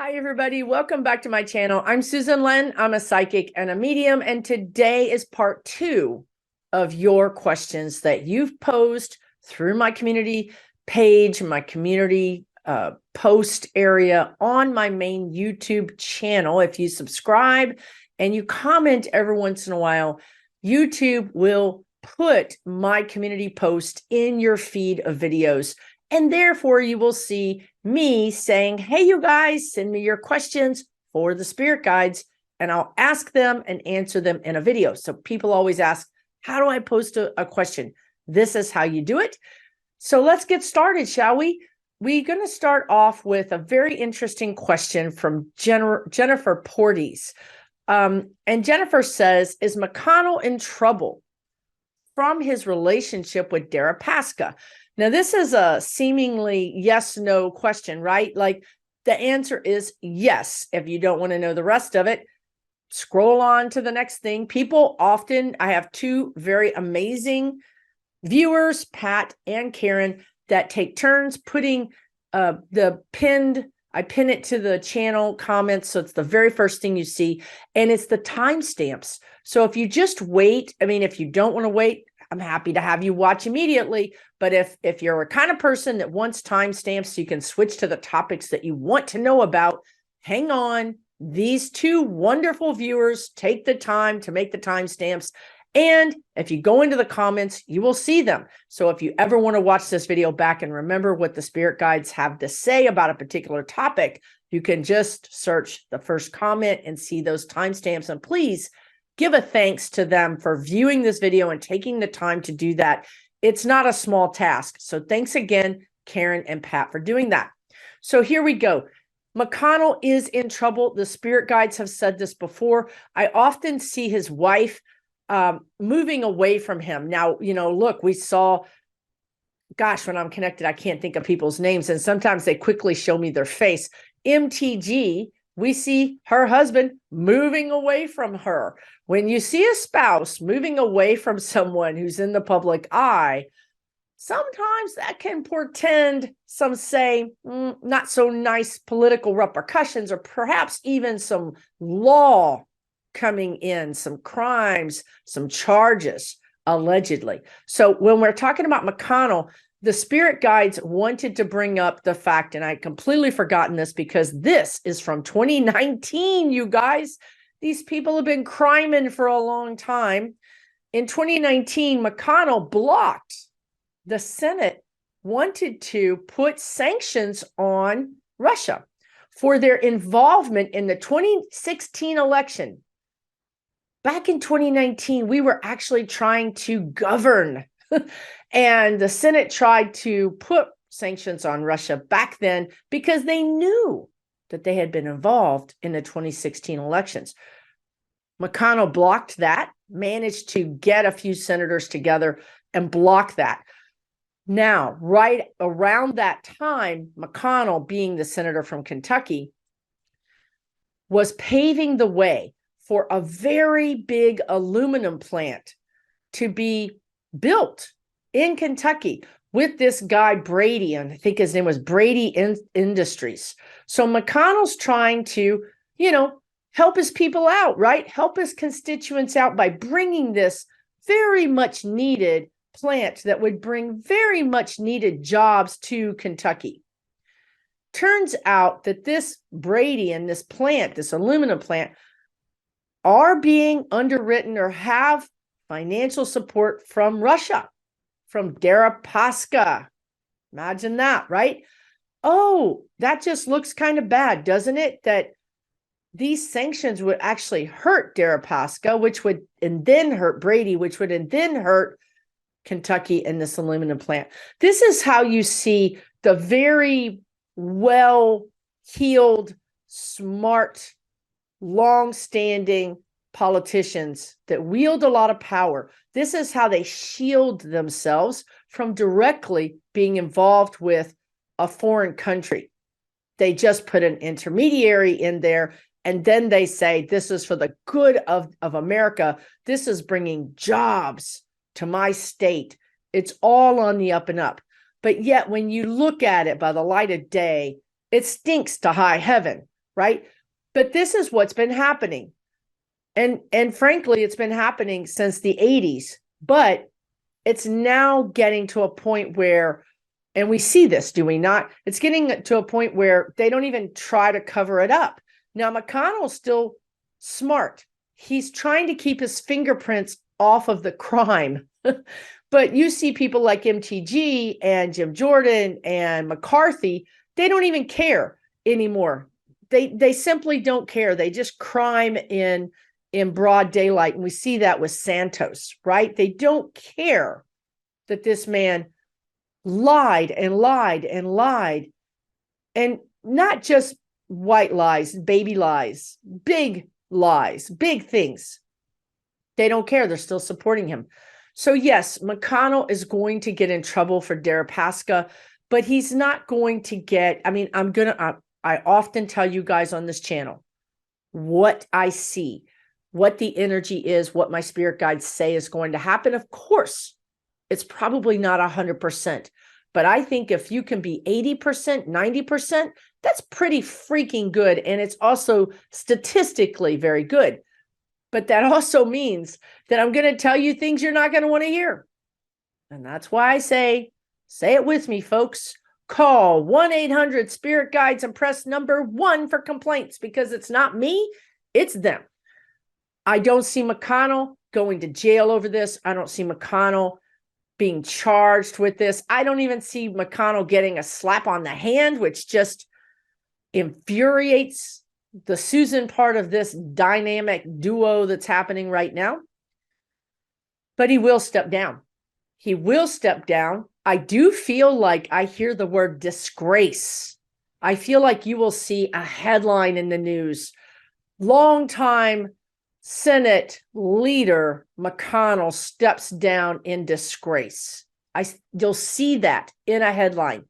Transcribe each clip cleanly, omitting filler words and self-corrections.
Hi, everybody. Welcome back to my channel. I'm Susan Len. I'm a psychic and a medium, and today is part 2 of your questions that you've posed through my community page, my community post area on my main YouTube channel. If you subscribe and you comment every once in a while, YouTube will put my community post in your feed of videos. And therefore, you will see me saying, hey, you guys, send me your questions for the spirit guides, and I'll ask them and answer them in a video. So people always ask, how do I post a question? This is how you do it. So let's get started, shall we? We're going to start off with a very interesting question from Jennifer Portes. And Jennifer says, is McConnell in trouble from his relationship with Deripaska? Now, this is a seemingly yes-no question, right? Like the answer is yes. If you don't want to know the rest of it, scroll on to the next thing. People often, I have 2 very amazing viewers, Pat and Karen, that take turns putting I pin it to the channel comments. So it's the very first thing you see, and it's the timestamps. So if you just wait, if you don't want to wait, I'm happy to have you watch immediately. But if you're a kind of person that wants timestamps so you can switch to the topics that you want to know about, hang on. These 2 wonderful viewers take the time to make the timestamps. And if you go into the comments, you will see them. So if you ever want to watch this video back and remember what the spirit guides have to say about a particular topic, you can just search the first comment and see those timestamps. And please give a thanks to them for viewing this video and taking the time to do that. It's not a small task. So thanks again, Karen and Pat, for doing that. So here we go. McConnell is in trouble. The spirit guides have said this before. I often see his wife moving away from him. Now, look, we saw, gosh, when I'm connected, I can't think of people's names. And sometimes they quickly show me their face. MTG, we see her husband moving away from her. When you see a spouse moving away from someone who's in the public eye, sometimes that can portend some say not so nice political repercussions, or perhaps even some law coming in, some crimes, some charges, allegedly. So when we're talking about McConnell, the spirit guides wanted to bring up the fact, and I'd completely forgotten this because this is from 2019, you guys. These people have been criming for a long time. In 2019, McConnell blocked the Senate, wanted to put sanctions on Russia for their involvement in the 2016 election. Back in 2019, we were actually trying to govern, and the Senate tried to put sanctions on Russia back then because they knew that they had been involved in the 2016 elections. McConnell blocked that, managed to get a few senators together and block that. Now, right around that time, McConnell, being the senator from Kentucky, was paving the way for a very big aluminum plant to be built in Kentucky with this guy Brady, and I think his name was Brady Industries. So McConnell's trying to, help his people out, right? Help his constituents out by bringing this very much needed plant that would bring very much needed jobs to Kentucky. Turns out that this Brady and this plant, this aluminum plant, are being underwritten or have financial support from Russia, from Deripaska. Imagine that, right? Oh, that just looks kind of bad, doesn't it? That these sanctions would actually hurt Deripaska, which would and then hurt Brady, which would and then hurt Kentucky and this aluminum plant. This is how you see the very well-heeled, smart, long-standing politicians that wield a lot of power. This is how they shield themselves from directly being involved with a foreign country. They just put an intermediary in there, and then they say, this is for the good of America. This is bringing jobs to my state. It's all on the up and up. But yet, when you look at it by the light of day, it stinks to high heaven, right? But this is what's been happening. And frankly, it's been happening since the 80s, but it's now getting to a point where, and we see this, do we not? It's getting to a point where they don't even try to cover it up. Now, McConnell's still smart. He's trying to keep his fingerprints off of the crime. But you see people like MTG and Jim Jordan and McCarthy, they don't even care anymore. They simply don't care. They just crime in broad daylight. And we see that with Santos, right? They don't care that this man lied and lied and lied. And not just white lies, baby lies, big things. They don't care. They're still supporting him. So yes, McConnell is going to get in trouble for Deripaska, but he's not going to get, I mean, I often tell you guys on this channel what I see, what the energy is, what my spirit guides say is going to happen. Of course, it's probably not 100%, but I think if you can be 80%, 90%, that's pretty freaking good. And it's also statistically very good. But that also means that I'm going to tell you things you're not going to want to hear. And that's why I say it with me, folks. Call 1-800-SPIRIT GUIDES and press number 1 for complaints, because it's not me, it's them. I don't see McConnell going to jail over this. I don't see McConnell being charged with this. I don't even see McConnell getting a slap on the hand, which just infuriates the Susan part of this dynamic duo that's happening right now. But he will step down. He will step down. I do feel like I hear the word disgrace. I feel like you will see a headline in the news. Longtime Senate leader McConnell steps down in disgrace. You'll see that in a headline.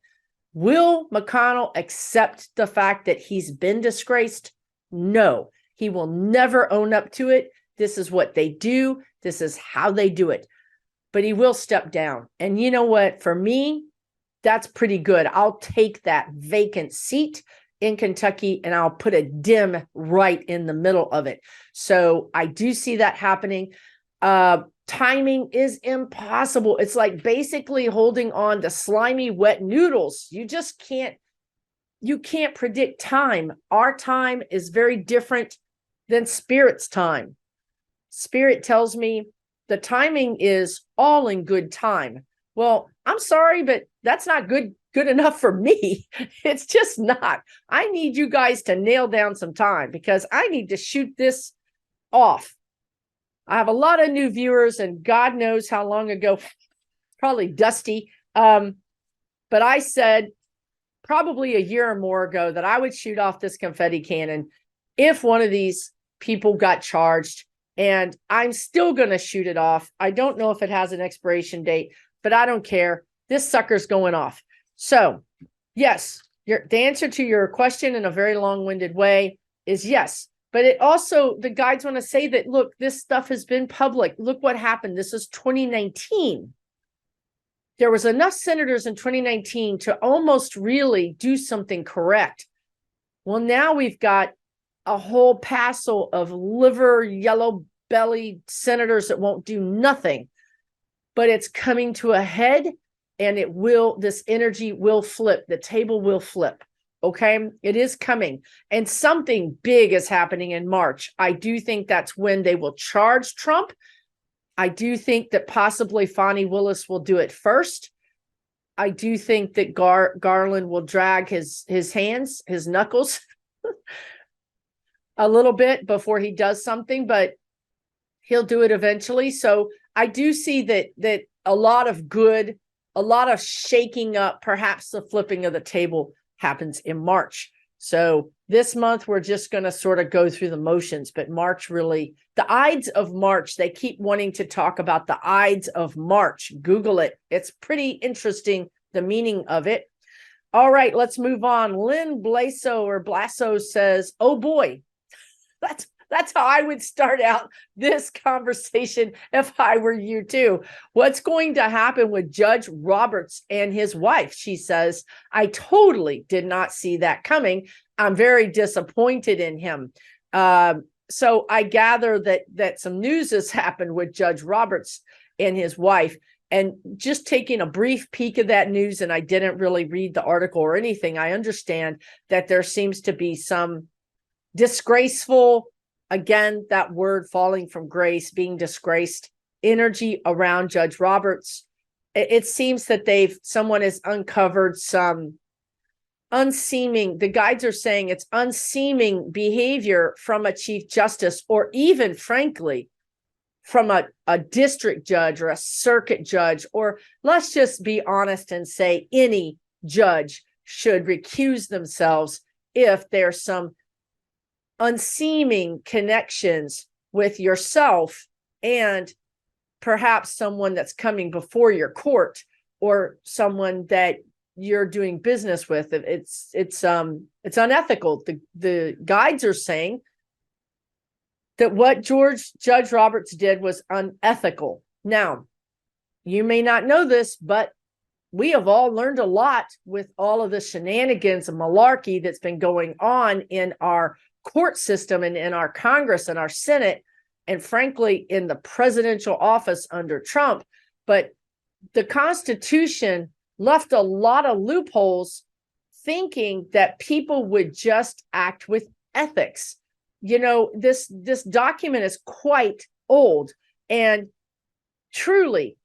Will McConnell accept the fact that he's been disgraced? No, he will never own up to it. This is what they do. This is how they do it. But he will step down. And you know what? For me, that's pretty good. I'll take that vacant seat in Kentucky and I'll put a dim right in the middle of it. So I do see that happening. Timing is impossible. It's like basically holding on to slimy, wet noodles. You can't predict time. Our time is very different than Spirit's time. Spirit tells me the timing is all in good time. Well, I'm sorry, but that's not good enough for me. It's just not. I need you guys to nail down some time because I need to shoot this off. I have a lot of new viewers and God knows how long ago, probably dusty. But I said probably a year or more ago that I would shoot off this confetti cannon if one of these people got charged, and I'm still going to shoot it off. I don't know if it has an expiration date, but I don't care. This sucker's going off. So yes, the answer to your question in a very long-winded way is yes. But it also, the guides want to say that, look, this stuff has been public. Look what happened. This is 2019. There was enough senators in 2019 to almost really do something correct. Well, now we've got a whole passel of liver, yellow-bellied senators that won't do nothing. But it's coming to a head, and this energy will flip. The table will flip. Okay, it is coming. And something big is happening in March. I do think that's when they will charge Trump. I do think that possibly Fani Willis will do it first. I do think that Garland will drag his hands, his knuckles a little bit before he does something, but he'll do it eventually. So I do see that a lot of good, a lot of shaking up, perhaps the flipping of the table happens in March. So this month, we're just going to sort of go through the motions, but March really, the Ides of March, they keep wanting to talk about the Ides of March. Google it. It's pretty interesting, the meaning of it. All right, let's move on. Lynn Blaso says, oh boy, That's how I would start out this conversation if I were you too. What's going to happen with Judge Roberts and his wife? She says, I totally did not see that coming. I'm very disappointed in him. So I gather that some news has happened with Judge Roberts and his wife. And just taking a brief peek of that news, and I didn't really read the article or anything, I understand that there seems to be some disgraceful, again, that word falling from grace, being disgraced, energy around Judge Roberts. It seems that someone has uncovered some unseeming, the guides are saying it's unseeming behavior from a chief justice, or even frankly, from a district judge or a circuit judge, or let's just be honest and say any judge should recuse themselves if there's some unseeming connections with yourself and perhaps someone that's coming before your court or someone that you're doing business with. It's unethical. The guides are saying that what Judge Roberts did was unethical. Now, you may not know this, but we have all learned a lot with all of the shenanigans and malarkey that's been going on in our court system and in our Congress and our Senate, and frankly, in the presidential office under Trump. But the Constitution left a lot of loopholes, thinking that people would just act with ethics. You know, this document is quite old, and truly,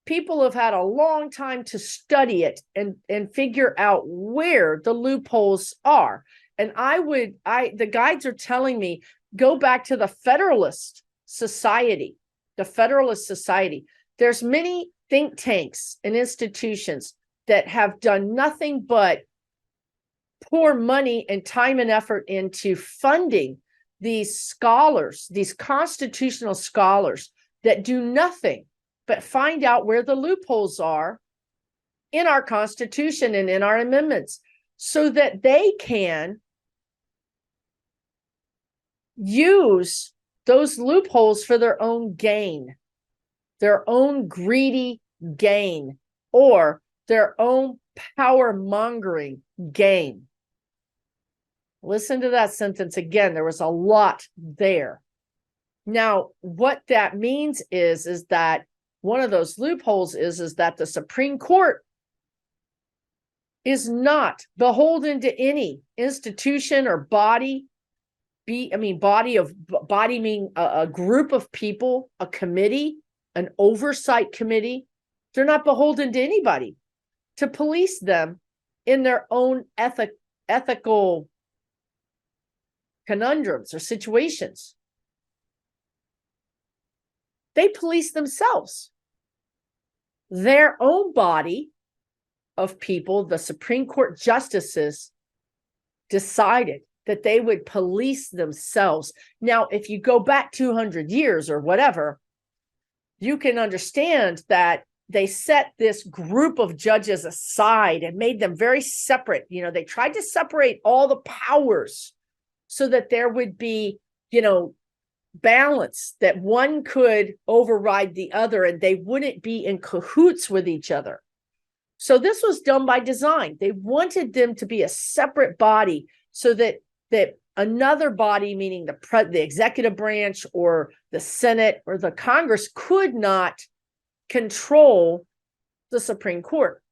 people have had a long time to study it and figure out where the loopholes are. And the guides are telling me, go back to the Federalist Society. The Federalist Society. There's many think tanks and institutions that have done nothing but pour money and time and effort into funding these scholars, these constitutional scholars that do nothing but find out where the loopholes are in our Constitution and in our amendments, so that they can use those loopholes for their own gain, their own greedy gain, or their own power mongering gain. Listen to that sentence again. There was a lot there. Now, what that means is that one of those loopholes is that the Supreme Court is not beholden to any institution or body. Body meaning a group of people, a committee, an oversight committee. They're not beholden to anybody to police them in their own ethical conundrums or situations. They police themselves. Their own body of people, the Supreme Court justices, decided that they would police themselves. Now, if you go back 200 years or whatever, you can understand that they set this group of judges aside and made them very separate. You know, they tried to separate all the powers so that there would be, balance, that one could override the other and they wouldn't be in cahoots with each other. So this was done by design. They wanted them to be a separate body so that another body, meaning the executive branch or the Senate or the Congress, could not control the Supreme Court.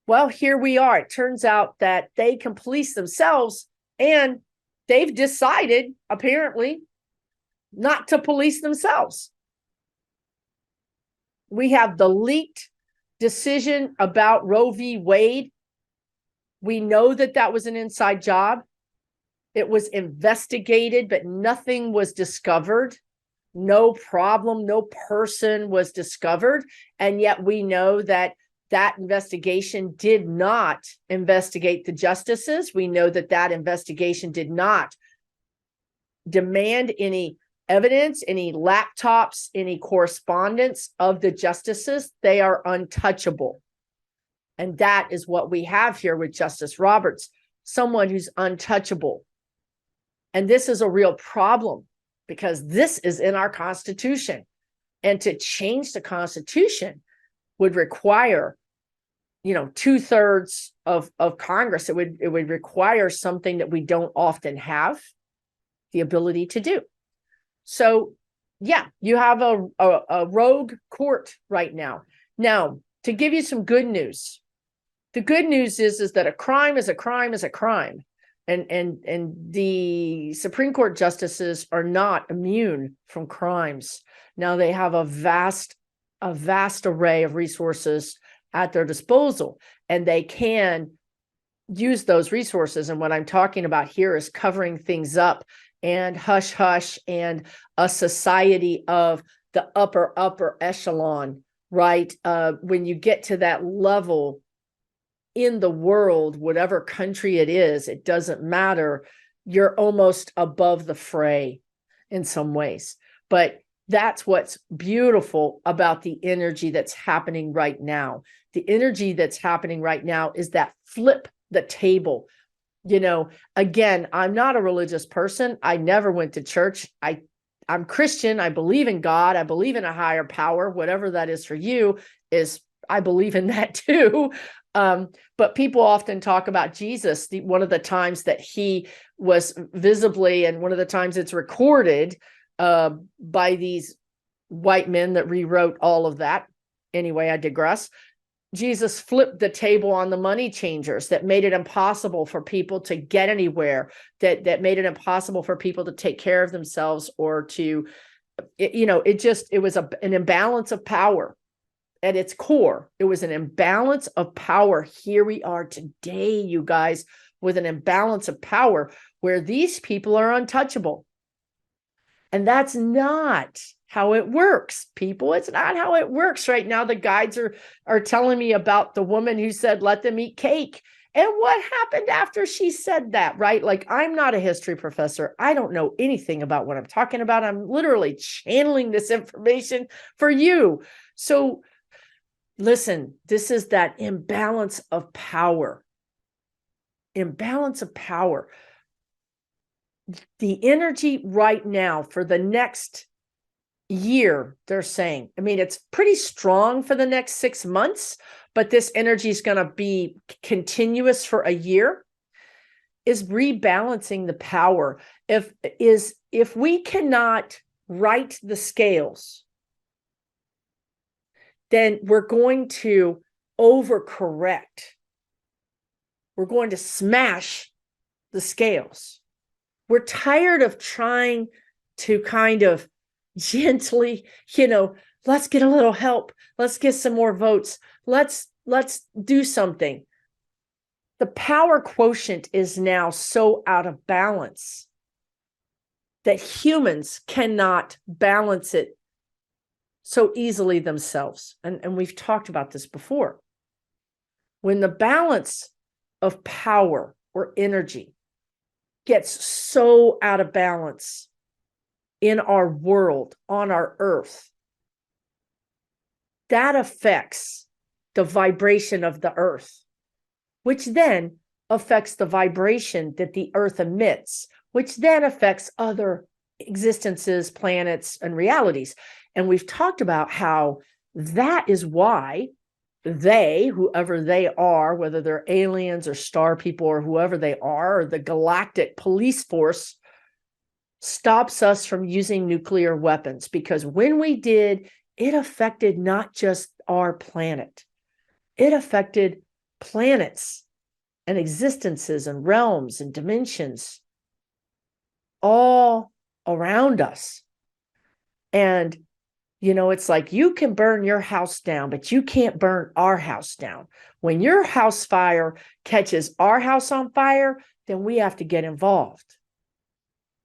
Well, here we are. It turns out that they can police themselves, and they've decided, apparently, not to police themselves. We have the leaked decision about Roe v. Wade. We know that was an inside job. It was investigated, but nothing was discovered. No problem, no person was discovered. And yet we know that investigation did not investigate the justices. We know that investigation did not demand any evidence, any laptops, any correspondence of the justices. They are untouchable. And that is what we have here with Justice Roberts, someone who's untouchable. And this is a real problem because this is in our Constitution. And to change the Constitution would require, 2/3 of Congress. It would require something that we don't often have the ability to do. So, yeah, you have a rogue court right now. Now, to give you some good news, the good news is that a crime is a crime is a crime. And the Supreme Court justices are not immune from crimes. Now they have a vast array of resources at their disposal, and they can use those resources. And what I'm talking about here is covering things up and hush hush and a society of the upper echelon, right? When you get to that level in the world, whatever country it is, it doesn't matter. You're almost above the fray in some ways. But that's what's beautiful about the energy that's happening right now. The energy that's happening right now is that flip the table. Again, I'm not a religious person. I never went to church. I'm Christian. I believe in God. I believe in a higher power. Whatever that is for you is, I believe in that too. But people often talk about Jesus. One of the times that he was visibly, and one of the times it's recorded by these white men that rewrote all of that. Anyway, I digress. Jesus flipped the table on the money changers that made it impossible for people to get anywhere, that made it impossible for people to take care of themselves or to, it was an imbalance of power. At its core, it was an imbalance of power. Here we are today, you guys, with an imbalance of power where these people are untouchable. And that's not how it works, people. It's not how it works right now. The guides are telling me about the woman who said, let them eat cake. And what happened after she said that, right? Like, I'm not a history professor. I don't know anything about what I'm talking about. I'm literally channeling this information for you. So listen, this is that imbalance of power. Imbalance of power. The energy right now for the next year, they're saying, it's pretty strong for the next 6 months, but this energy is going to be continuous for a year, is rebalancing the power. If we cannot right the scales, then we're going to overcorrect. We're going to smash the scales. We're tired of trying to kind of gently, let's get a little help. Let's get some more votes. Let's do something. The power quotient is now so out of balance that humans cannot balance it so easily themselves. And we've talked about this before. When the balance of power or energy gets so out of balance in our world, on our earth, that affects the vibration of the earth, which then affects the vibration that the earth emits, which then affects other existences, planets, and realities. And we've talked about how that is why whoever they are, whether they're aliens or star people or whoever they are, or the galactic police force, stops us from using nuclear weapons. Because when we did, it affected not just our planet, it affected planets and existences and realms and dimensions all around us. And it's like you can burn your house down, but you can't burn our house down. When your house fire catches our house on fire, then we have to get involved.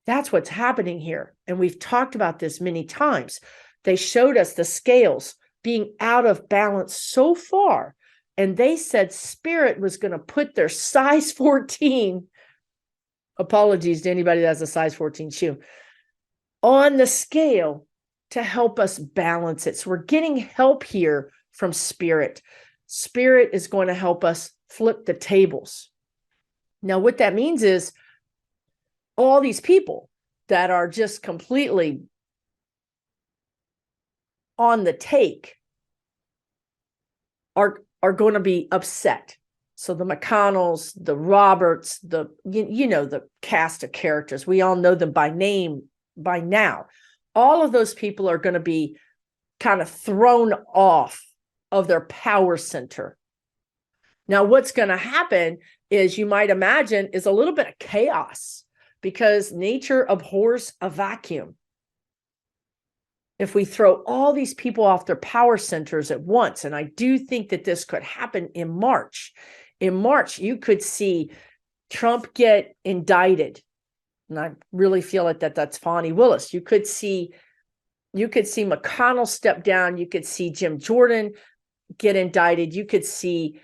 That's what's happening here. And we've talked about this many times. They showed us the scales being out of balance so far. And they said spirit was going to put their size 14, apologies to anybody that has a size 14 shoe, on the scale to help us balance it. So we're getting help here from spirit. Spirit is going to help us flip the tables. Now, what that means is all these people that are just completely on the take are going to be upset. So the McConnells, the Roberts, the the cast of characters, we all know them by name by now. All of those people are going to be kind of thrown off of their power center. Now, what's going to happen is, you might imagine, is a little bit of chaos, because nature abhors a vacuum. If we throw all these people off their power centers at once, and I do think that this could happen in March. In March, you could see Trump get indicted. And I really feel like that's Fani Willis. You could see McConnell step down. You could see Jim Jordan get indicted. You could see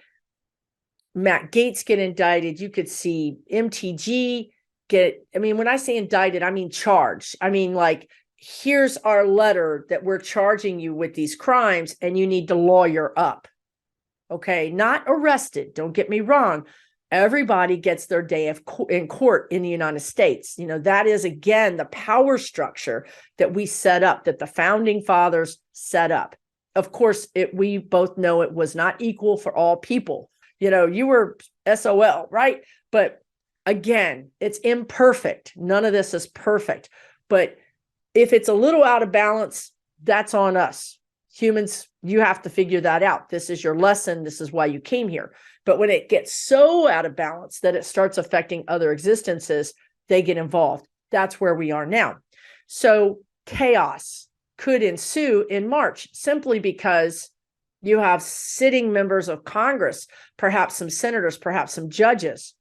Matt Gaetz get indicted. You could see MTG get, I mean, when I say indicted, I mean charged. I mean, like, here's our letter that we're charging you with these crimes, and you need to lawyer up. Okay, not arrested. Don't get me wrong. Everybody gets their day in court in the United States. That is, again, the power structure that we set up, that the founding fathers set up. Of course, we both know it was not equal for all people. You were SOL, right? But again, it's imperfect. None of this is perfect. But if it's a little out of balance, that's on us. Humans, you have to figure that out. This is your lesson. This is why you came here. But when it gets so out of balance that it starts affecting other existences, they get involved. That's where we are now. So chaos could ensue in March, simply because you have sitting members of Congress, perhaps some senators, perhaps some judges,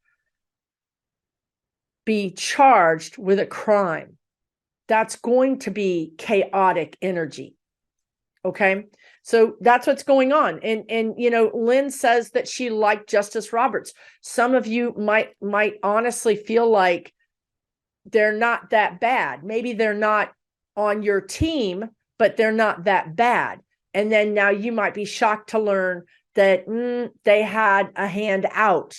be charged with a crime. That's going to be chaotic energy. Okay. So that's what's going on. And Lynn says that she liked Justice Roberts. Some of you might honestly feel like they're not that bad. Maybe they're not on your team, but they're not that bad. And then now you might be shocked to learn that they had a hand out.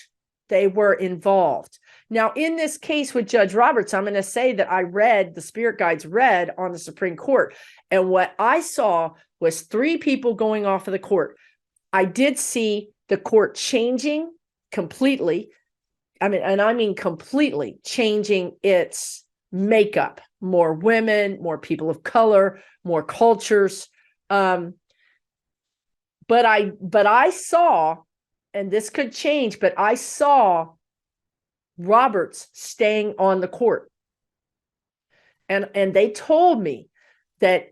They were involved. Now, in this case with Judge Roberts, I'm going to say that I read, the spirit guides read on the Supreme Court. And what I saw was 3 people going off of the court. I did see the court changing completely. I mean completely changing its makeup. More women, more people of color, more cultures. But I saw, and this could change, but I saw Roberts staying on the court. And they told me that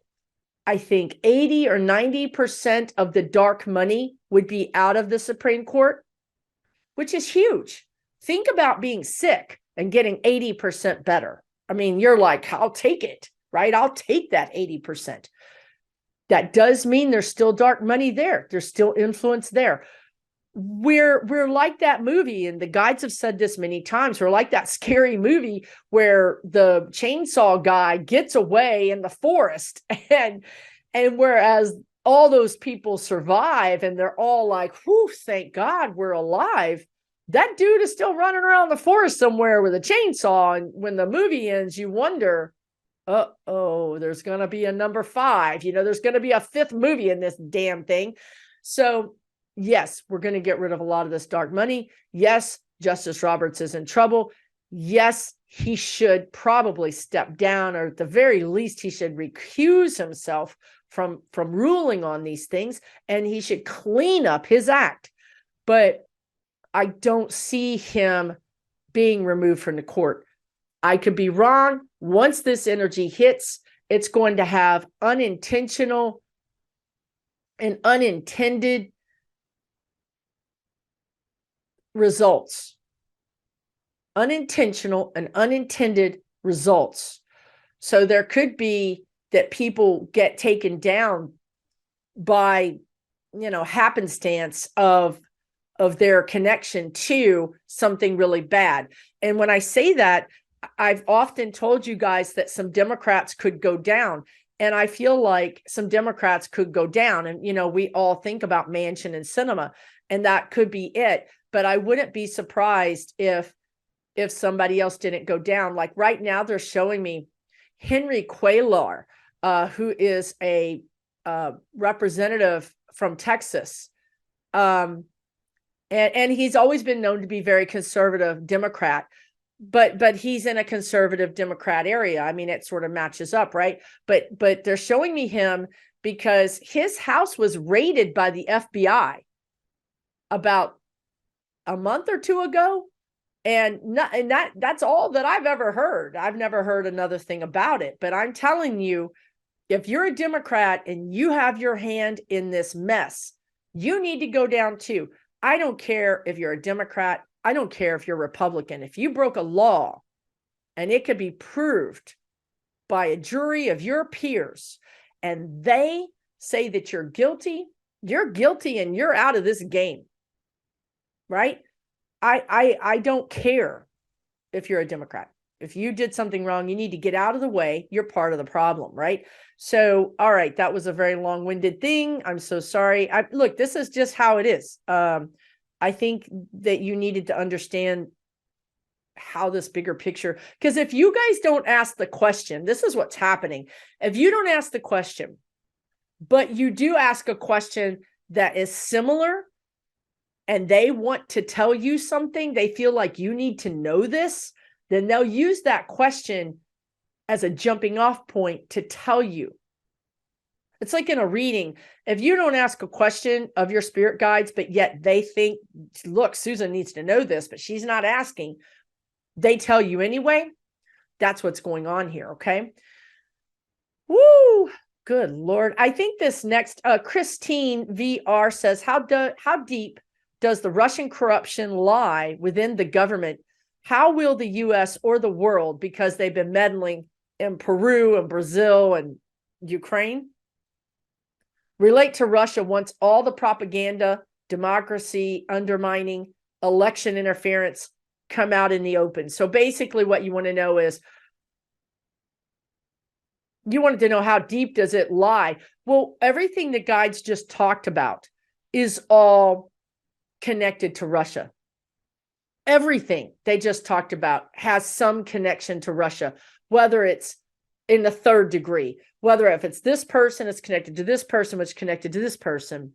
I think 80 or 90% of the dark money would be out of the Supreme Court, which is huge. Think about being sick and getting 80% better. I mean, you're like, I'll take it, right? I'll take that 80%. That does mean there's still dark money there. There's still influence there. We're like that movie, and the guides have said this many times. We're like that scary movie where the chainsaw guy gets away in the forest, and whereas all those people survive and they're all like, whew, thank God we're alive. That dude is still running around the forest somewhere with a chainsaw. And when the movie ends, you wonder, there's going to be a number 5. There's going to be a 5th movie in this damn thing. So yes, we're going to get rid of a lot of this dark money. Yes, Justice Roberts is in trouble. Yes, he should probably step down, or at the very least, he should recuse himself from ruling on these things, and he should clean up his act. But I don't see him being removed from the court. I could be wrong. Once this energy hits, it's going to have unintentional and unintended results. Unintentional and unintended results. So there could be that people get taken down by, happenstance of their connection to something really bad. And when I say that, I've often told you guys that some Democrats could go down. And I feel like some Democrats could go down. And, we all think about Manchin and Sinema, and that could be it. But I wouldn't be surprised if if somebody else didn't go down. Like right now, they're showing me Henry Cuellar, who is a representative from Texas. And he's always been known to be very conservative Democrat, but he's in a conservative Democrat area. I mean, it sort of matches up, right? But they're showing me him because his house was raided by the FBI about a month or two ago. And that's all that I've ever heard. I've never heard another thing about it. But I'm telling you, if you're a Democrat and you have your hand in this mess, you need to go down too. I don't care if you're a Democrat. I don't care if you're a Republican. If you broke a law and it could be proved by a jury of your peers and they say that you're guilty and you're out of this game, right? I don't care if you're a Democrat. If you did something wrong, you need to get out of the way. You're part of the problem, right? So, all right, that was a very long-winded thing. I'm so sorry. Look, this is just how it is. I think that you needed to understand how this bigger picture, because if you guys don't ask the question, this is what's happening. If you don't ask the question, but you do ask a question that is similar, and they want to tell you something, they feel like you need to know this, then they'll use that question as a jumping off point to tell you. It's like in a reading. If you don't ask a question of your spirit guides, but yet they think, look, Susan needs to know this, but she's not asking, they tell you anyway. That's what's going on here, okay? Woo! Good Lord. I think this next, Christine VR says, how deep does the Russian corruption lie within the government? How will the U.S. or the world, because they've been meddling in Peru and Brazil and Ukraine, relate to Russia once all the propaganda, democracy undermining, election interference come out in the open? So basically what you want to know is, you wanted to know how deep does it lie? Well, everything the guides just talked about is all connected to Russia. Everything they just talked about has some connection to Russia, whether it's in the third degree, whether if it's this person, it's connected to this person, which is connected to this person,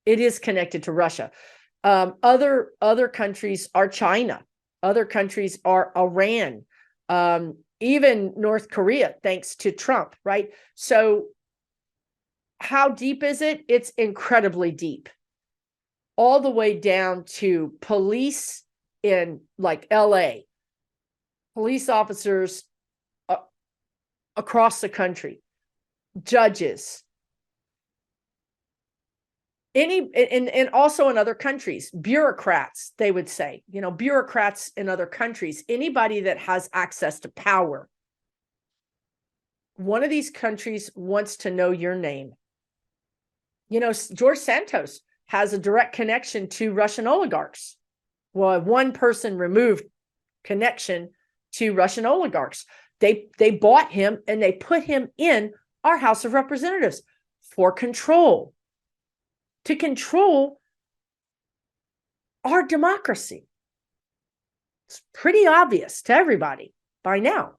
it is connected to Russia. Other countries are China. Other countries are Iran, even North Korea, thanks to Trump, right? So how deep is it? It's incredibly deep. All the way down to police in like LA, police officers across the country, judges, and also in other countries, bureaucrats, they would say, bureaucrats in other countries, anybody that has access to power. One of these countries wants to know your name. George Santos has a direct connection to Russian oligarchs. Well, one person removed connection to Russian oligarchs. They bought him and they put him in our House of Representatives for control, to control our democracy. It's pretty obvious to everybody by now.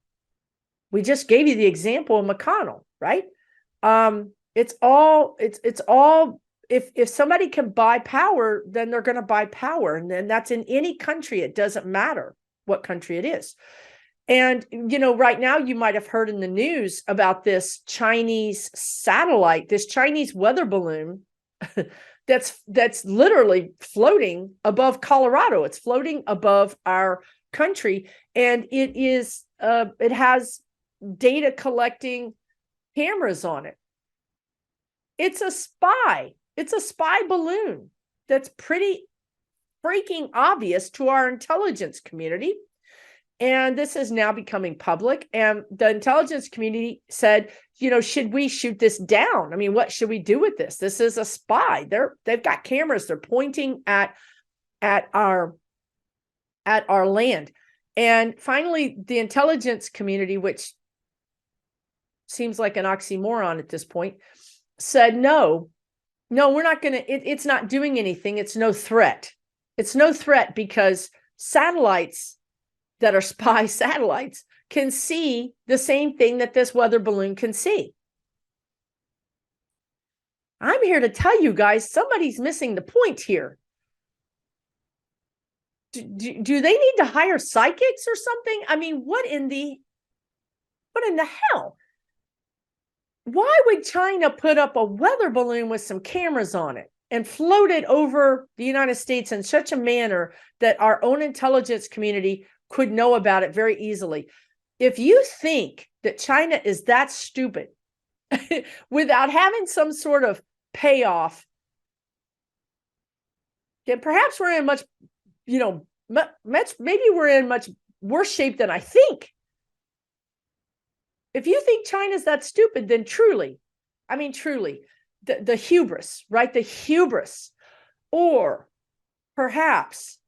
We just gave you the example of McConnell, right? It's all if somebody can buy power, then they're going to buy power. And then that's in any country. It doesn't matter what country it is. And, right now you might have heard in the news about this Chinese satellite, this Chinese weather balloon that's literally floating above Colorado. It's floating above our country. And it has data collecting cameras on it. It's a spy. It's a spy balloon that's pretty freaking obvious to our intelligence community. And this is now becoming public. And the intelligence community said, should we shoot this down? I mean, what should we do with this? This is a spy. They've got cameras. They're pointing at our land. And finally, the intelligence community, which seems like an oxymoron at this point, said, no, we're not going to, it's not doing anything. It's no threat. It's no threat because satellites, that are spy satellites can see the same thing that this weather balloon can see. I'm here to tell you guys, somebody's missing the point here. Do they need to hire psychics or something? I mean, what in the hell? Why would China put up a weather balloon with some cameras on it and float it over the United States in such a manner that our own intelligence community could know about it very easily? If you think that China is that stupid without having some sort of payoff, then perhaps we're in much, maybe we're in much worse shape than I think. If you think China's that stupid, then truly, the hubris, right? The hubris. Or perhaps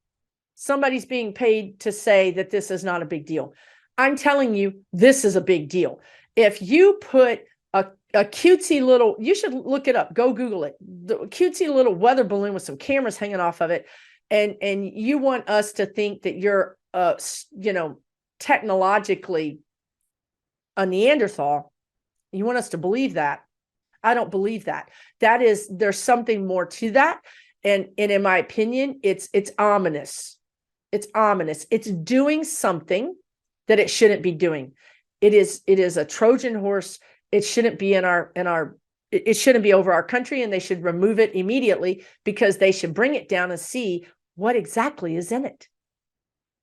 somebody's being paid to say that this is not a big deal. I'm telling you, this is a big deal. If you put a cutesy little, you should look it up, go Google it, the cutesy little weather balloon with some cameras hanging off of it, and you want us to think that you're, technologically a Neanderthal, you want us to believe that. I don't believe that. There's something more to that. And in my opinion, it's ominous. It's ominous. It's doing something that it shouldn't be doing. It is a Trojan horse. It shouldn't be it shouldn't be over our country, and they should remove it immediately, because they should bring it down and see what exactly is in it.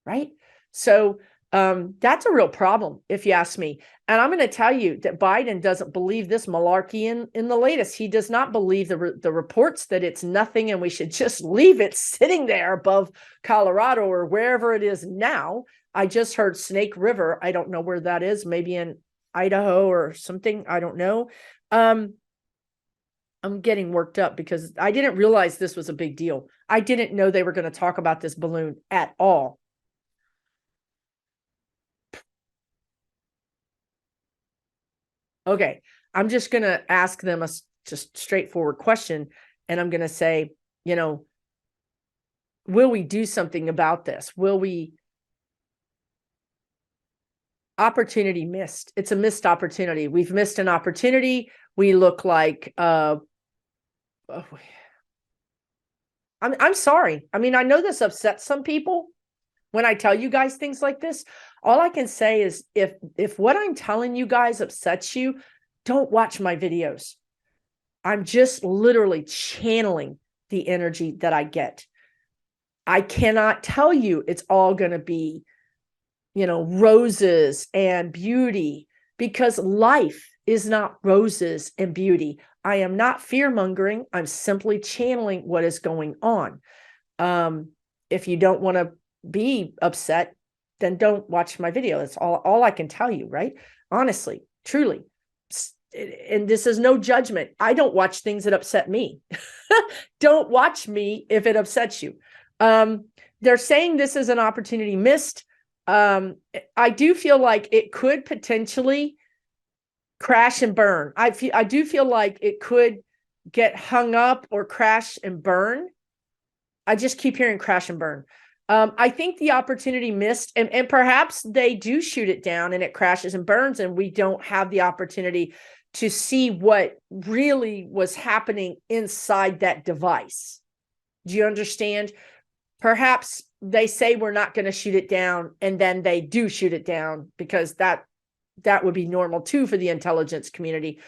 Right? So that's a real problem, if you ask me. And I'm going to tell you that Biden doesn't believe this malarkey in the latest. He does not believe the reports that it's nothing and we should just leave it sitting there above Colorado or wherever it is now. I just heard Snake River. I don't know where that is, maybe in Idaho or something. I don't know. I'm getting worked up because I didn't realize this was a big deal. I didn't know they were going to talk about this balloon at all. Okay, I'm just going to ask them a just straightforward question. And I'm going to say, will we do something about this? Will we? Opportunity missed. It's a missed opportunity. We've missed an opportunity. We look like, I'm sorry. I mean, I know this upsets some people when I tell you guys things like this. All I can say is if what I'm telling you guys upsets you, don't watch my videos. I'm just literally channeling the energy that I get. I cannot tell you it's all going to be, roses and beauty, because life is not roses and beauty. I am not fear-mongering. I'm simply channeling what is going on. If you don't want to be upset, then don't watch my video. That's all I can tell you, right? Honestly, truly. And this is no judgment. I don't watch things that upset me. Don't watch me if it upsets you. They're saying this is an opportunity missed. I do feel like it could potentially crash and burn. I do feel like it could get hung up or crash and burn. I just keep hearing crash and burn. I think the opportunity missed, and perhaps they do shoot it down and it crashes and burns, and we don't have the opportunity to see what really was happening inside that device. Do you understand? Perhaps they say we're not going to shoot it down, and then they do shoot it down, because that would be normal too for the intelligence community.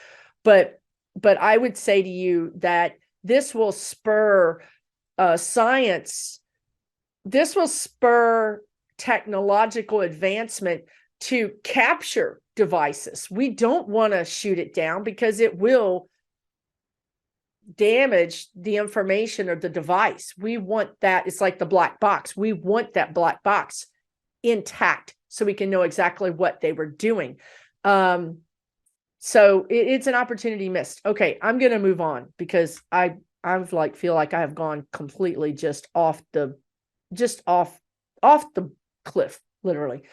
But I would say to you that this will spur science. This will spur technological advancement to capture devices. We don't want to shoot it down because it will damage the information of the device. We want that. It's like the black box. We want that black box intact so we can know exactly what they were doing. So it's an opportunity missed. Okay, I'm going to move on because I feel like I have gone completely just off the cliff, literally.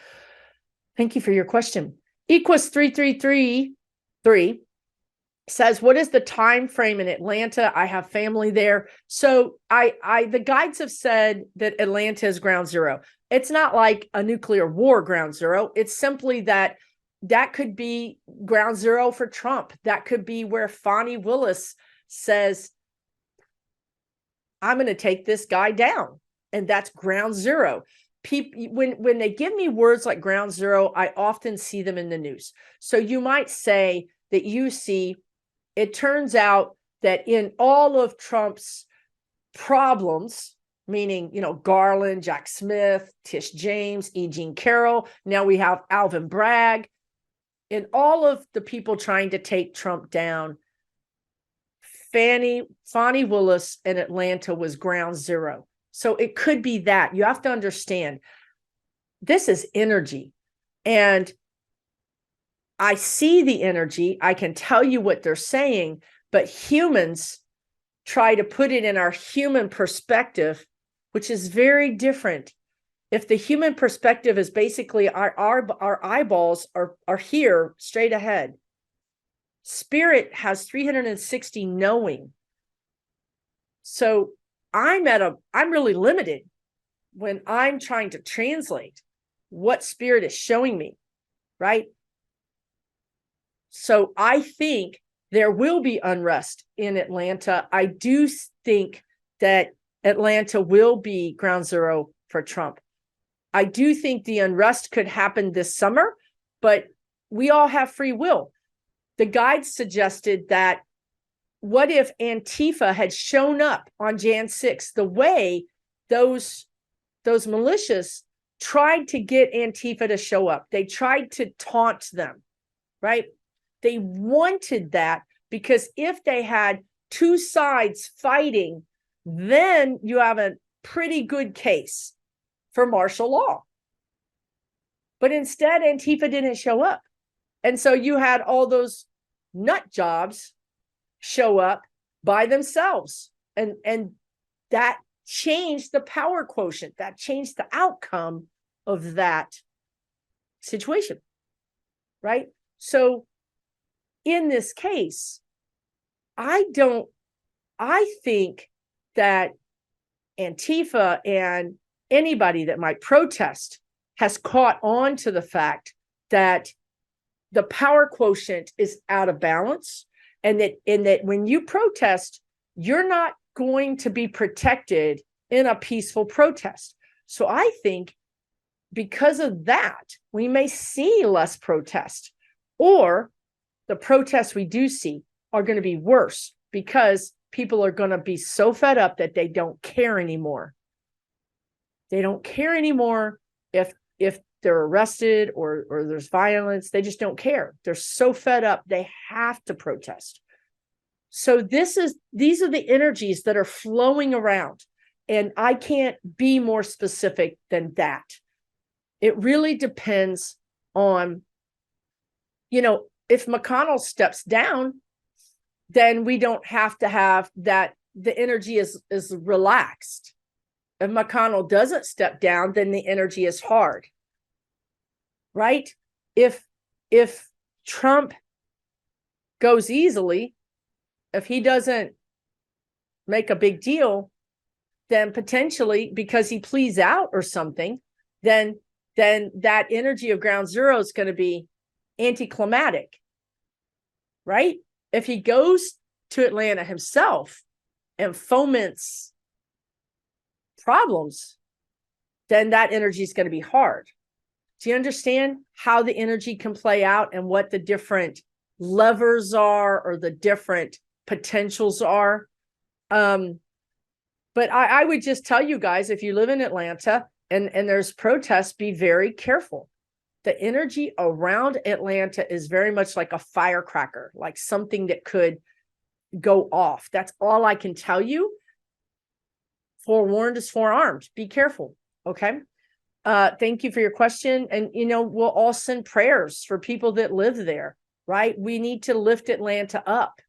Thank you for your question. Equus 3333 says, what is the time frame in Atlanta? I have family there. So the guides have said that Atlanta is ground zero. It's not like a nuclear war ground zero. It's simply that could be ground zero for Trump. That could be where Fani Willis says, I'm going to take this guy down. And that's ground zero. People, when they give me words like ground zero, I often see them in the news. So you might say that you see, it turns out that in all of Trump's problems, meaning, Garland, Jack Smith, Tish James, E. Jean Carroll, now we have Alvin Bragg, in all of the people trying to take Trump down, Fani Willis in Atlanta was ground zero. So it could be that. You have to understand, this is energy. And I see the energy. I can tell you what they're saying, but humans try to put it in our human perspective, which is very different. If the human perspective is basically our eyeballs are here straight ahead. Spirit has 360 knowing. So I'm really limited when I'm trying to translate what spirit is showing me, right? So I think there will be unrest in Atlanta. I do think that Atlanta will be ground zero for Trump. I do think the unrest could happen this summer, but we all have free will. The guides suggested that what if Antifa had shown up on Jan 6th, the way those militias tried to get Antifa to show up? They tried to taunt them, right? They wanted that because if they had two sides fighting, then you have a pretty good case for martial law. But instead, Antifa didn't show up. And so you had all those nut jobs show up by themselves. And that changed the power quotient. That changed the outcome of that situation, right? So in this case, I think that Antifa and anybody that might protest has caught on to the fact that the power quotient is out of balance, and that when you protest, you're not going to be protected in a peaceful protest. So I think because of that, we may see less protest, or the protests we do see are going to be worse because people are going to be so fed up that they don't care anymore. They don't care anymore if they're arrested or there's violence. They just don't care. They're so fed up, they have to protest. So these are the energies that are flowing around. And I can't be more specific than that. It really depends on, if McConnell steps down, then we don't have to have that. The energy is relaxed. If McConnell doesn't step down, then the energy is hard, right? If Trump goes easily, if he doesn't make a big deal, then potentially because he pleads out or something, then that energy of ground zero is going to be anticlimactic, right? If he goes to Atlanta himself and foments problems, then that energy is going to be hard. Do you understand how the energy can play out and what the different levers are or the different potentials are? But I would just tell you guys, if you live in Atlanta and there's protests, be very careful. The energy around Atlanta is very much like a firecracker, like something that could go off. That's all I can tell you. Forewarned is forearmed. Be careful. Okay. Thank you for your question. And, we'll all send prayers for people that live there, right? We need to lift Atlanta up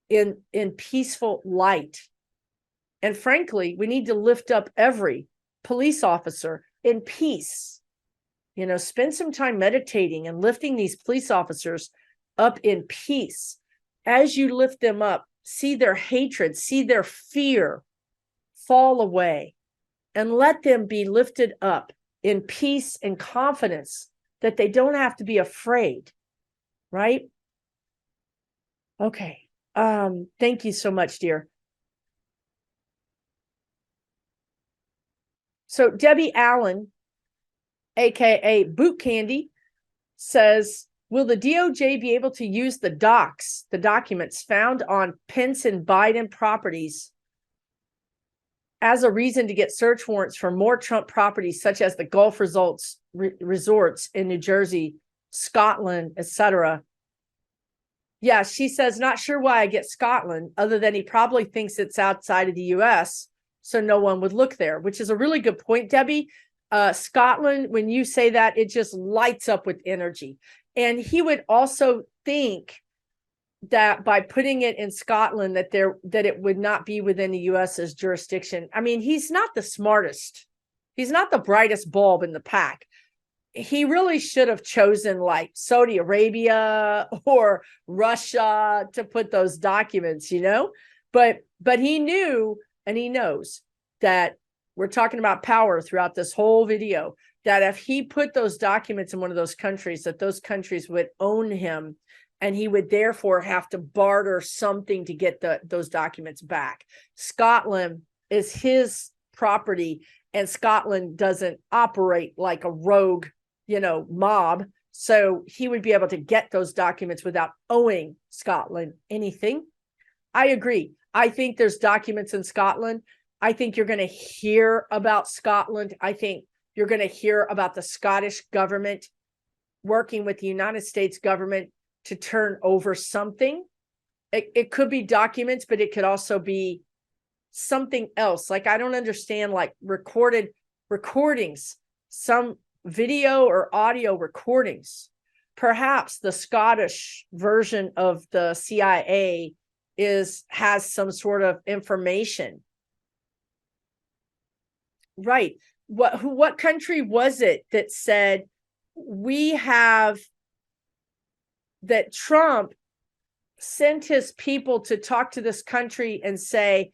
in peaceful light. And frankly, we need to lift up every police officer in peace. Spend some time meditating and lifting these police officers up in peace. as you lift them up, see their hatred, see their fear fall away, and let them be lifted up in peace and confidence that they don't have to be afraid, right? Okay. Thank you so much, dear. So Debbie Allen, aka Boot Candy, says, will the DOJ be able to use the documents found on Pence and Biden properties as a reason to get search warrants for more Trump properties, such as the Gulf resorts in New Jersey, Scotland, etc.? Yeah, she says, not sure why I get Scotland, other than he probably thinks it's outside of the US, so no one would look there, which is a really good point, Debbie. Scotland, when you say that, it just lights up with energy. And he would also think that by putting it in Scotland, that it would not be within the US's jurisdiction. I mean, he's not the smartest. He's not the brightest bulb in the pack. He really should have chosen like Saudi Arabia or Russia to put those documents, but he knew, and he knows that we're talking about power throughout this whole video, that if he put those documents in one of those countries, that those countries would own him, and he would therefore have to barter something to get those documents back. Scotland is his property, and Scotland doesn't operate like a rogue, mob. So he would be able to get those documents without owing Scotland anything. I agree. I think there's documents in Scotland. I think you're going to hear about Scotland. I think you're going to hear about the Scottish government working with the United States government to turn over something. It could be documents, but it could also be something else. Like, I don't understand, like recorded recordings, some video or audio recordings. Perhaps the Scottish version of the CIA has some sort of information. Right. What country was it that said that Trump sent his people to talk to this country and say,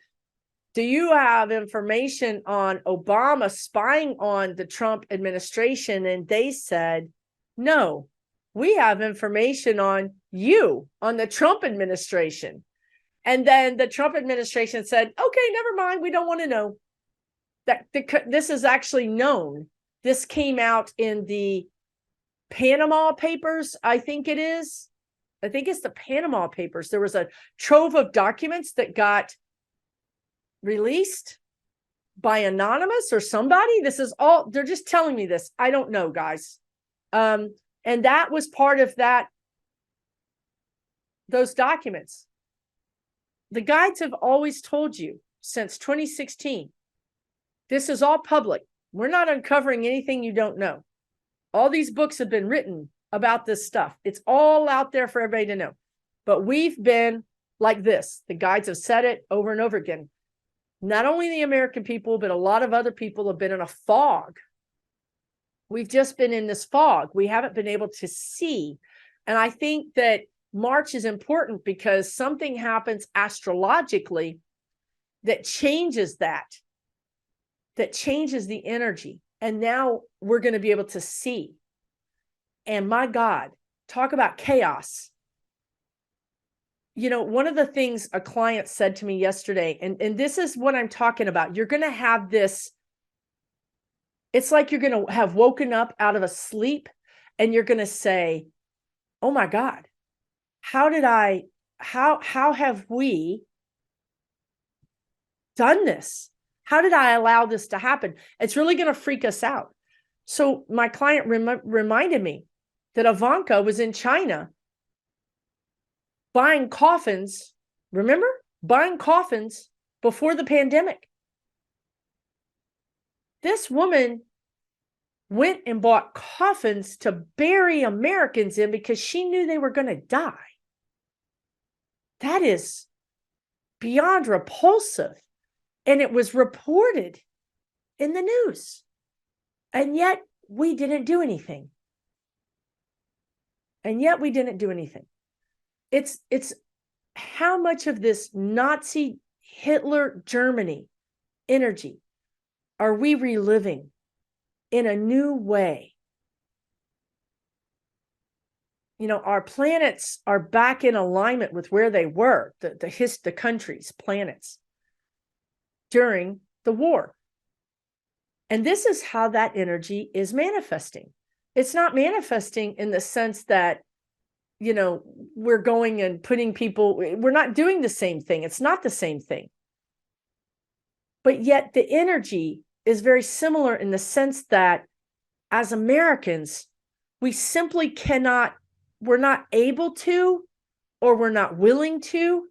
do you have information on Obama spying on the Trump administration? And they said, no, we have information on you, on the Trump administration. And then the Trump administration said, okay, never mind. We don't want to know. This is actually known. This came out in the Panama Papers, I think it is. I think it's the Panama Papers. There was a trove of documents that got released by anonymous or somebody. This is all, they're just telling me this. I don't know, guys. And that was part of those documents. The guides have always told you since 2016, this is all public. We're not uncovering anything you don't know. All these books have been written about this stuff. It's all out there for everybody to know. But we've been like this. The guides have said it over and over again. Not only the American people, but a lot of other people have been in a fog. We've just been in this fog. We haven't been able to see. And I think that March is important because something happens astrologically that changes that changes the energy. And now we're going to be able to see. And my God, talk about chaos. One of the things a client said to me yesterday, and this is what I'm talking about. You're going to have this. It's like you're going to have woken up out of a sleep and you're going to say, oh my God, how have we done this? How did I allow this to happen? It's really going to freak us out. So my client reminded me that Ivanka was in China buying coffins. Remember? Buying coffins before the pandemic. This woman went and bought coffins to bury Americans in because she knew they were going to die. That is beyond repulsive. And it was reported in the news. And yet we didn't do anything. It's how much of this Nazi Hitler Germany energy are we reliving in a new way? You know, our planets are back in alignment with where they were, the countries, planets during the war. And this is how that energy is manifesting. It's not manifesting in the sense that, you know, we're going and putting people, we're not doing the same thing. It's not the same thing. But yet the energy is very similar in the sense that as Americans, we simply cannot, we're not able to, or we're not willing to,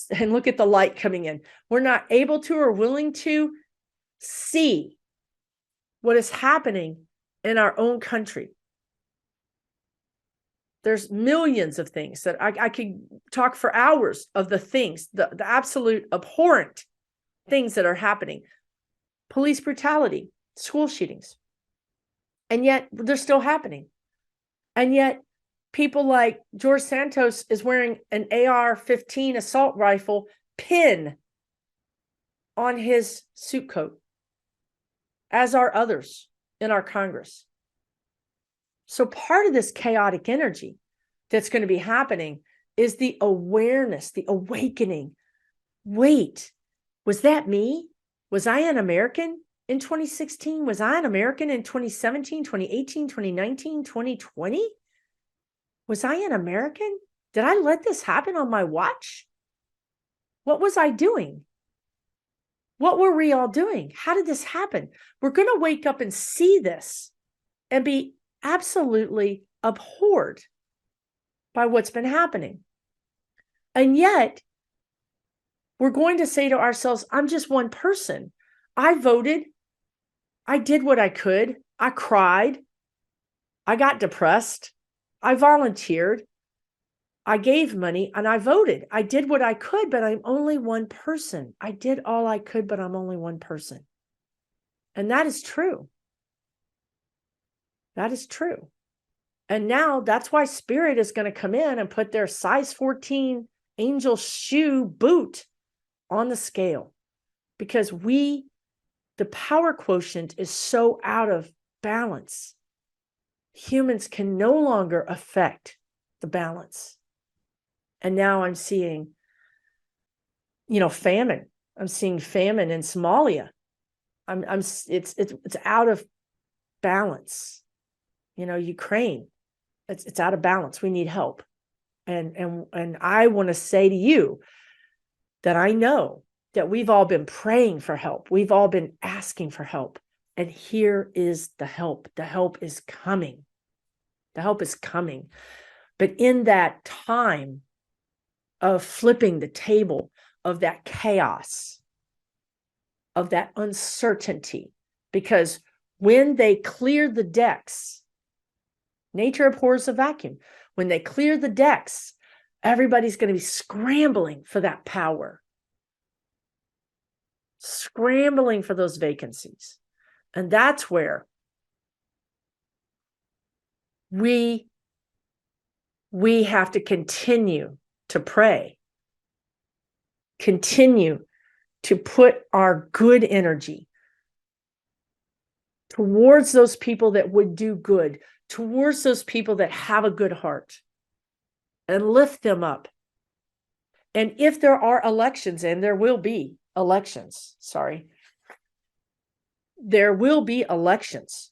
and look at the light coming in. We're not able to or willing to see what is happening in our own country. There's millions of things that I could talk for hours of the things, the absolute abhorrent things that are happening. Police brutality, school shootings. And yet they're still happening. And yet people like George Santos is wearing an AR-15 assault rifle pin on his suit coat, as are others in our Congress. So part of this chaotic energy that's going to be happening is the awareness, the awakening. Wait, was that me? Was I an American in 2016? Was I an American in 2017, 2018, 2019, 2020? Was I an American? Did I let this happen on my watch? What was I doing? What were we all doing? How did this happen? We're going to wake up and see this and be absolutely abhorred by what's been happening. And yet, we're going to say to ourselves, I'm just one person. I voted. I did what I could. I cried. I got depressed. I volunteered. I gave money and I voted. I did what I could, but I'm only one person. I did all I could, but I'm only one person. And that is true. That is true. And now that's why Spirit is going to come in and put their size 14 angel shoe boot on the scale, because the power quotient is so out of balance. Humans can no longer affect the balance. And now I'm seeing, famine. I'm seeing famine in Somalia. It's out of balance. Ukraine, it's out of balance. We need help. And I want to say to you that I know that we've all been praying for help. We've all been asking for help. And here is the help. The help is coming. The help is coming. But in that time of flipping the table, of that chaos, of that uncertainty, because when they clear the decks, nature abhors a vacuum. When they clear the decks, everybody's going to be scrambling for that power, scrambling for those vacancies. And that's where we have to continue to pray, continue to put our good energy towards those people that would do good, towards those people that have a good heart, and lift them up. And if there are elections, and there will be elections, there will be elections,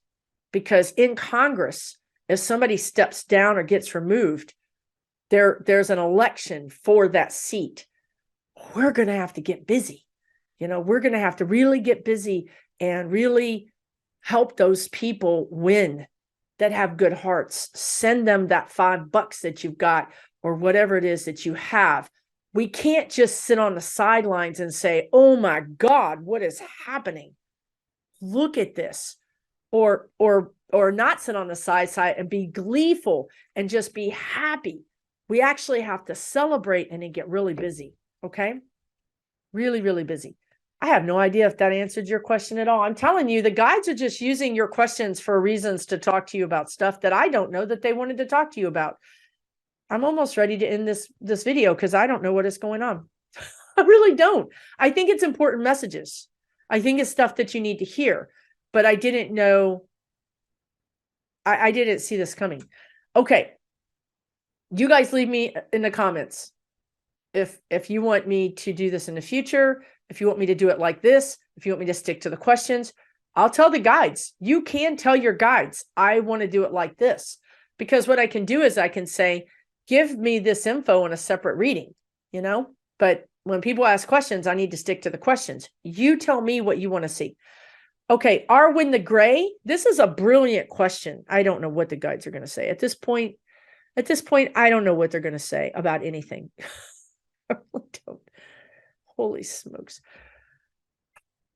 because in Congress, if somebody steps down or gets removed, there's an election for that seat. We're going to have to get busy. We're going to have to really get busy and really help those people win that have good hearts. Send them that $5 that you've got, or whatever it is that you have. We can't just sit on the sidelines and say, oh my God, what is happening? Look at this. Or not sit on the side and be gleeful and just be happy. We actually have to celebrate and then get really busy. Okay? Really, really busy. I have no idea if that answered your question at all. I'm telling you, the guides are just using your questions for reasons to talk to you about stuff that I don't know that they wanted to talk to you about. I'm almost ready to end this video because I don't know what is going on. I really don't. I think it's important messages. I think it's stuff that you need to hear, but I didn't know. I didn't see this coming. Okay. You guys leave me in the comments if you want me to do this in the future, if you want me to do it like this, if you want me to stick to the questions. I'll tell the guides. You can tell your guides, I want to do it like this. Because what I can do is I can say, give me this info in a separate reading, But when people ask questions, I need to stick to the questions. You tell me what you want to see. Okay, Arwen the Gray. This is a brilliant question. I don't know what the guides are going to say. At this point, I don't know what they're going to say about anything. I really don't. Holy smokes.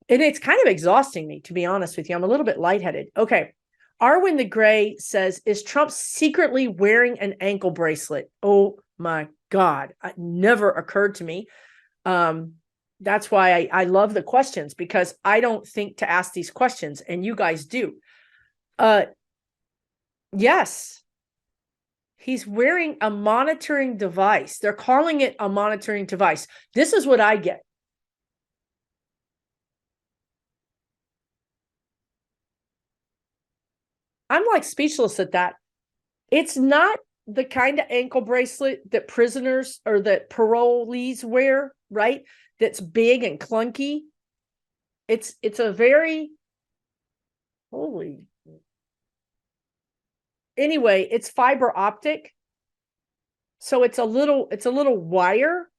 And it's kind of exhausting me, to be honest with you. I'm a little bit lightheaded. Okay. Arwen the Gray says, is Trump secretly wearing an ankle bracelet? Oh my God. It never occurred to me. That's why I love the questions, because I don't think to ask these questions, and you guys do. Yes. He's wearing a monitoring device. They're calling it a monitoring device. This is what I get. I'm like speechless at that. It's not the kind of ankle bracelet that prisoners or that parolees wear, right? That's big and clunky. It's a very anyway, it's fiber optic. So it's a little wire.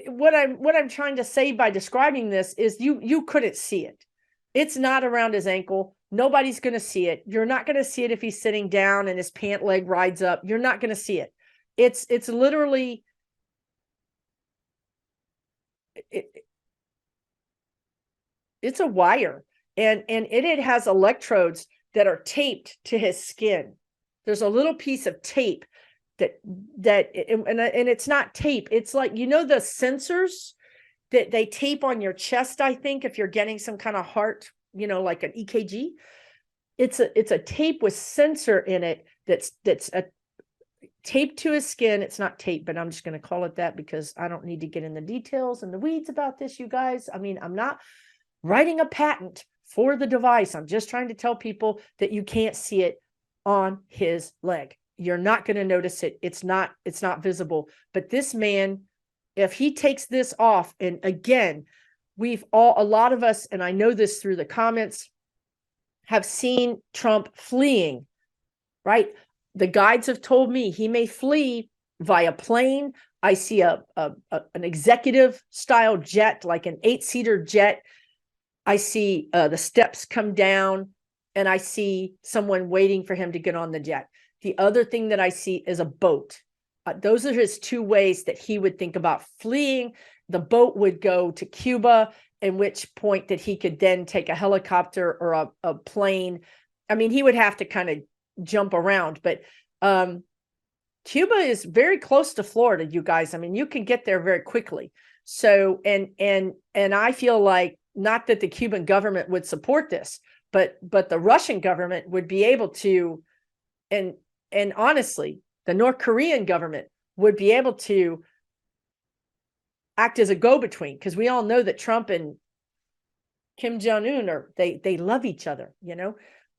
What I'm trying to say by describing this is you couldn't see it. It's not around his ankle. Nobody's going to see it. You're not going to see it if he's sitting down and his pant leg rides up. You're not going to see it. It's literally it's a wire, and it has electrodes that are taped to his skin. There's a little piece of tape and it's not tape. It's like, the sensors that they tape on your chest, I think, if you're getting some kind of heart, like an EKG. It's a tape with sensor in it that's a taped to his skin. It's not tape, but I'm just going to call it that because I don't need to get in the details and the weeds about this, you guys. I mean, I'm not writing a patent for the device. I'm just trying to tell people that you can't see it on his leg. You're not going to notice it. It's not visible. But this man, if he takes this off, and again, a lot of us, and I know this through the comments, have seen Trump fleeing, right? The guides have told me he may flee via plane. I see an executive style jet, like an 8-seater jet. I see the steps come down, and I see someone waiting for him to get on the jet. The other thing that I see is a boat. Those are his two ways that he would think about fleeing. The boat would go to Cuba, in which point that he could then take a helicopter or a plane. I mean, he would have to kind of jump around, but Cuba is very close to Florida, you guys. I mean, you can get there very quickly. So, and I feel like, not that the Cuban government would support this, but the Russian government would be able to, and honestly, the North Korean government would be able to act as a go-between, because we all know that Trump and Kim Jong-un they love each other,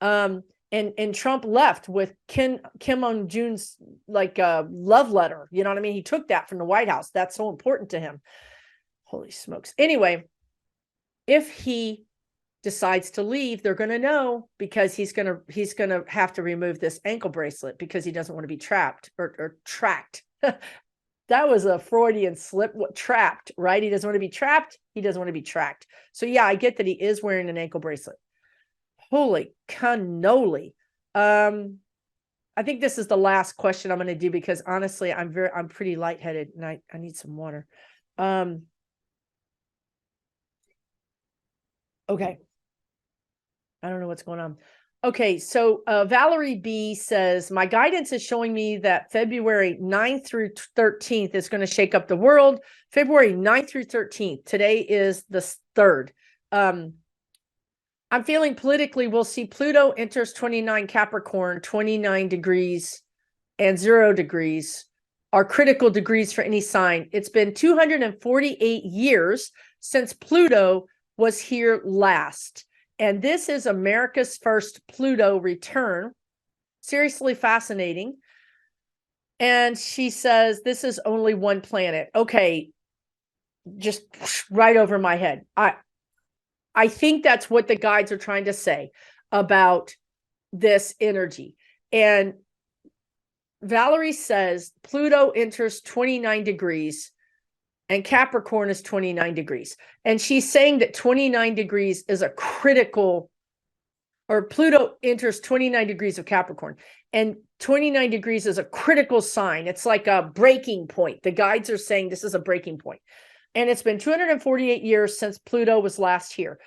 and Trump left with Kim Jong-un's love letter. You know what I mean? He took that from the White House. That's so important to him. Holy smokes. Anyway, if he decides to leave, they're going to know, because he's going to have to remove this ankle bracelet because he doesn't want to be trapped or tracked. That was a Freudian slip. Trapped, right? He doesn't want to be trapped. He doesn't want to be tracked. So yeah, I get that he is wearing an ankle bracelet. Holy cannoli. I think this is the last question I'm going to do, because honestly, I'm pretty lightheaded and I need some water. Okay. I don't know what's going on. Okay, so Valerie B says, my guidance is showing me that February 9th through 13th is going to shake up the world. February 9th through 13th. Today is the 3rd. I'm feeling politically, we'll see Pluto enters 29 Capricorn, 29 degrees and 0 degrees are critical degrees for any sign. It's been 248 years since Pluto was here last. And this is America's first Pluto return. Seriously fascinating. And she says, this is only one planet. Okay, just right over my head. I think that's what the guides are trying to say about this energy. And Valerie says Pluto enters 29 degrees and Capricorn is 29 degrees. And she's saying that 29 degrees is a critical, or Pluto enters 29 degrees of Capricorn, and 29 degrees is a critical sign. It's like a breaking point. The guides are saying this is a breaking point. And it's been 248 years since Pluto was last here.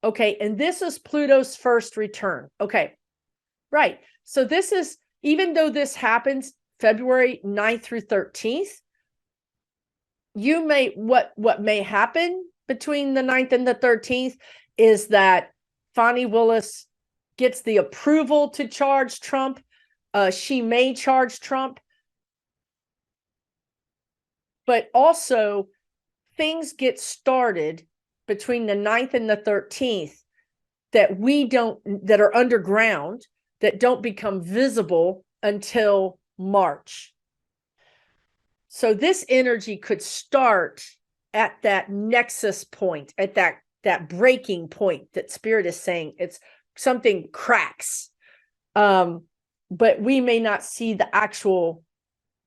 Okay, and this is Pluto's first return. Okay, right. So this is, even though this happens February 9th through 13th, what may happen between the 9th and the 13th is that Fani Willis gets the approval to charge Trump. She may charge Trump. But also, things get started between the 9th and the 13th that are underground, that don't become visible until March. So this energy could start at that nexus point, at that breaking point that Spirit is saying. It's something cracks. But we may not see the actual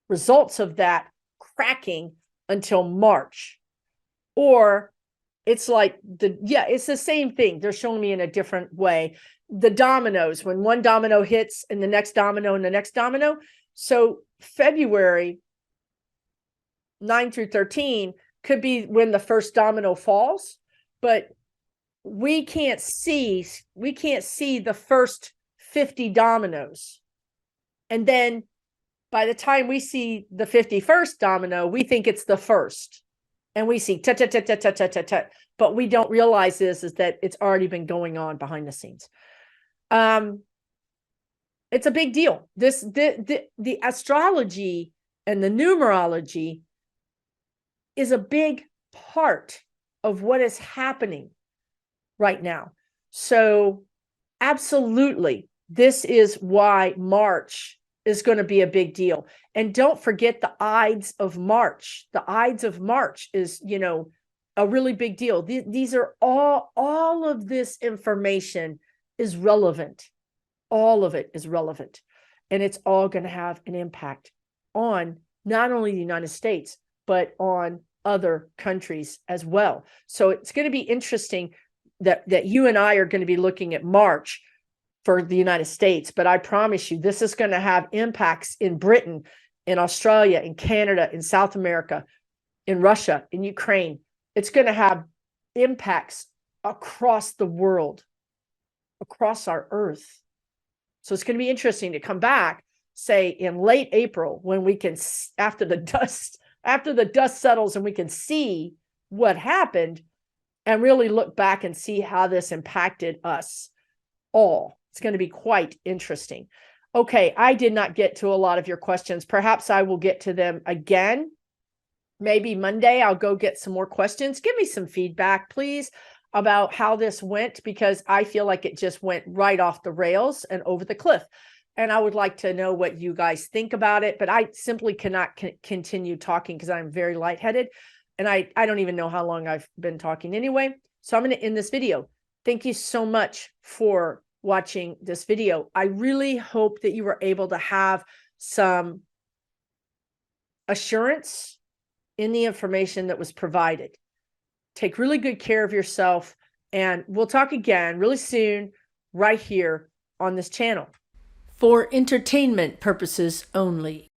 results of that cracking until March. Or it's like it's the same thing. They're showing me in a different way. The dominoes, when one domino hits and the next domino and the next domino. So February 9 through 13 could be when the first domino falls, but we can't see the first 50 dominoes. And then by the time we see the 51st domino, we think it's the first. And we see ta ta ta ta ta ta ta ta. But we don't realize is that it's already been going on behind the scenes. It's a big deal. The astrology and the numerology is a big part of what is happening right now. So absolutely, this is why March is going to be a big deal. And don't forget the Ides of March. The Ides of March is, a really big deal. These are all of this information is relevant. All of it is relevant. And it's all going to have an impact on not only the United States, but on other countries as well. So it's going to be interesting that you and I are going to be looking at March for the United States. But I promise you, this is going to have impacts in Britain, in Australia, in Canada, in South America, in Russia, in Ukraine. It's going to have impacts across the world, across our earth. So it's going to be interesting to come back, say in late April, when we can, after the dust settles and we can see what happened and really look back and see how this impacted us all. It's going to be quite interesting. Okay, I did not get to a lot of your questions. Perhaps I will get to them again. Maybe Monday I'll go get some more questions. Give me some feedback, please, about how this went, because I feel like it just went right off the rails and over the cliff. And I would like to know what you guys think about it, but I simply cannot continue talking because I'm very lightheaded. And I don't even know how long I've been talking anyway. So I'm going to end this video. Thank you so much for watching this video. I really hope that you were able to have some assurance in the information that was provided. Take really good care of yourself, and we'll talk again really soon right here on this channel. For entertainment purposes only.